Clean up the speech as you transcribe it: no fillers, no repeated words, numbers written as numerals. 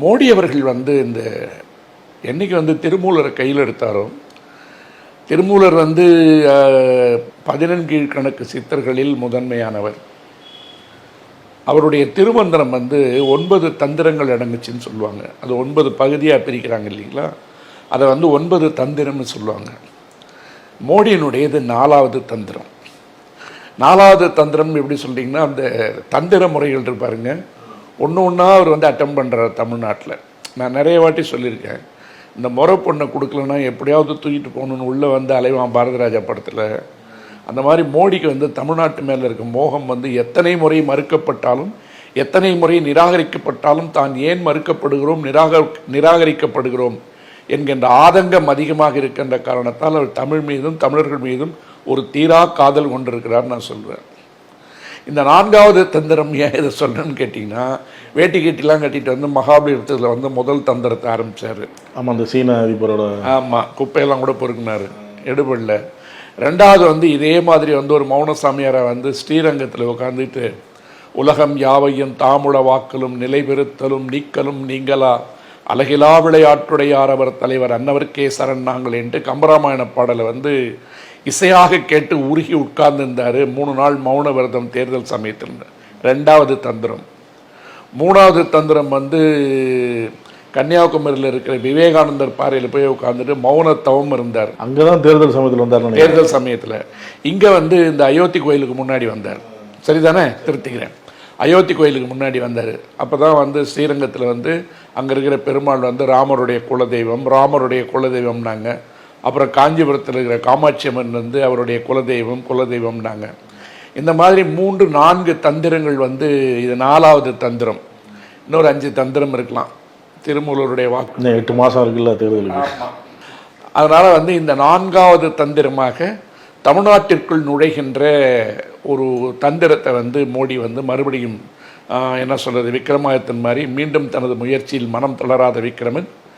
மோடி அவர்கள் வந்து இந்த என்னைக்கு வந்து திருமூலரை கையில் எடுத்தாரோ, திருமூலர் வந்து 14 சித்தர்களில் முதன்மையானவர். அவருடைய திருமந்திரம் வந்து 9 தந்திரங்கள் அடங்குச்சின்னு சொல்லுவாங்க. அது 9 பகுதியாக பிரிக்கிறாங்க இல்லைங்களா, அதை வந்து 9 தந்திரம்னு சொல்லுவாங்க. மோடியினுடையது 4வது தந்திரம். 4வது தந்திரம் எப்படி சொல்லிங்கன்னா, அந்த தந்திர முறைகள் இருப்பாருங்க, ஒன்று ஒன்றா அவர் வந்து அட்டம் பண்ணுறார் தமிழ்நாட்டில். நான் நிறைய வாட்டி சொல்லியிருக்கேன், இந்த முறை பொண்ணை கொடுக்கலன்னா எப்படியாவது தூக்கிட்டு போகணுன்னு உள்ளே வந்து அலைவான் பாரதிராஜா படத்தில். அந்த மாதிரி மோடிக்கு வந்து தமிழ்நாட்டு மேலே இருக்க மோகம் வந்து எத்தனை முறை மறுக்கப்பட்டாலும், எத்தனை முறை நிராகரிக்கப்பட்டாலும், தான் ஏன் மறுக்கப்படுகிறோம், நிராகரிக்கப்படுகிறோம் என்கின்ற ஆதங்கம் அதிகமாக இருக்கின்ற காரணத்தால் அவர் தமிழ் மீதும் தமிழர்கள் மீதும் ஒரு தீரா காதல் கொண்டிருக்கிறார் நான் சொல்வேன். இந்த 4வது தந்திரம் ஏன் இதை சொல்கிறேன்னு கேட்டிங்கன்னா, வேட்டி கட்டிலாம் கட்டிட்டு வந்து மகாபலிபுரத்தில் வந்து முதல் தந்திரத்தை ஆரம்பித்தார். ஆமாம், அந்த சீன அதிபரோட. ஆமாம், குப்பையெல்லாம் கூட பொறுக்குனார், எடுபடல. 2வது வந்து இதே மாதிரி வந்து ஒரு மௌனசாமியாரை வந்து ஸ்ரீரங்கத்தில் உட்காந்துட்டு, உலகம் யாவையும் தாமுள வாக்கலும் நிலைபெறுத்தலும் நீக்கலும் நீங்களா அழகிலா விளையாட்டுடையார் அவர் தலைவர் அன்னவர்க்கே சரண் நாங்கள் என்று கம்பராமாயண பாடலை வந்து இசையாக கேட்டு உருகி உட்கார்ந்துருந்தார் 3 நாள் மௌன விரதம் தேர்தல் சமயத்தில். 2வது தந்திரம். 3வது தந்திரம் வந்து கன்னியாகுமரியில் இருக்கிற விவேகானந்தர் பாறையில் போய் உட்காந்துட்டு மௌன தவம் இருந்தார். அங்கே தான் தேர்தல் சமயத்தில் வந்தார். தேர்தல் சமயத்தில் இங்கே வந்து இந்த அயோத்தி கோயிலுக்கு முன்னாடி வந்தார். சரிதானே? திருத்திக்கிறேன். அயோத்தி கோயிலுக்கு முன்னாடி வந்தார். அப்போ தான் வந்து ஸ்ரீரங்கத்தில் வந்து அங்கே இருக்கிற பெருமாள் வந்து ராமருடைய குலதெய்வம்னாங்க. அப்புறம் காஞ்சிபுரத்தில் இருக்கிற காமாட்சி அம்மன் வந்து அவருடைய குலதெய்வம்னாங்க. இந்த மாதிரி 3-4 தந்திரங்கள் வந்து இது 4வது தந்திரம். இன்னொரு 5 தந்திரம் இருக்கலாம். திருமூலருடைய வாக்கு 8 மாதம் இருக்குல்ல தேர்தலுக்கு. அதனால் வந்து இந்த 4வது தந்திரமாக தமிழ்நாட்டிற்குள் நுழைகின்ற ஒரு தந்திரத்தை வந்து மோடி வந்து மறுபடியும் என்ன சொல்கிறது, விக்ரமாதித்தன் மாதிரி மீண்டும் தனது முயற்சியில் மனம் தளராத விக்ரமன்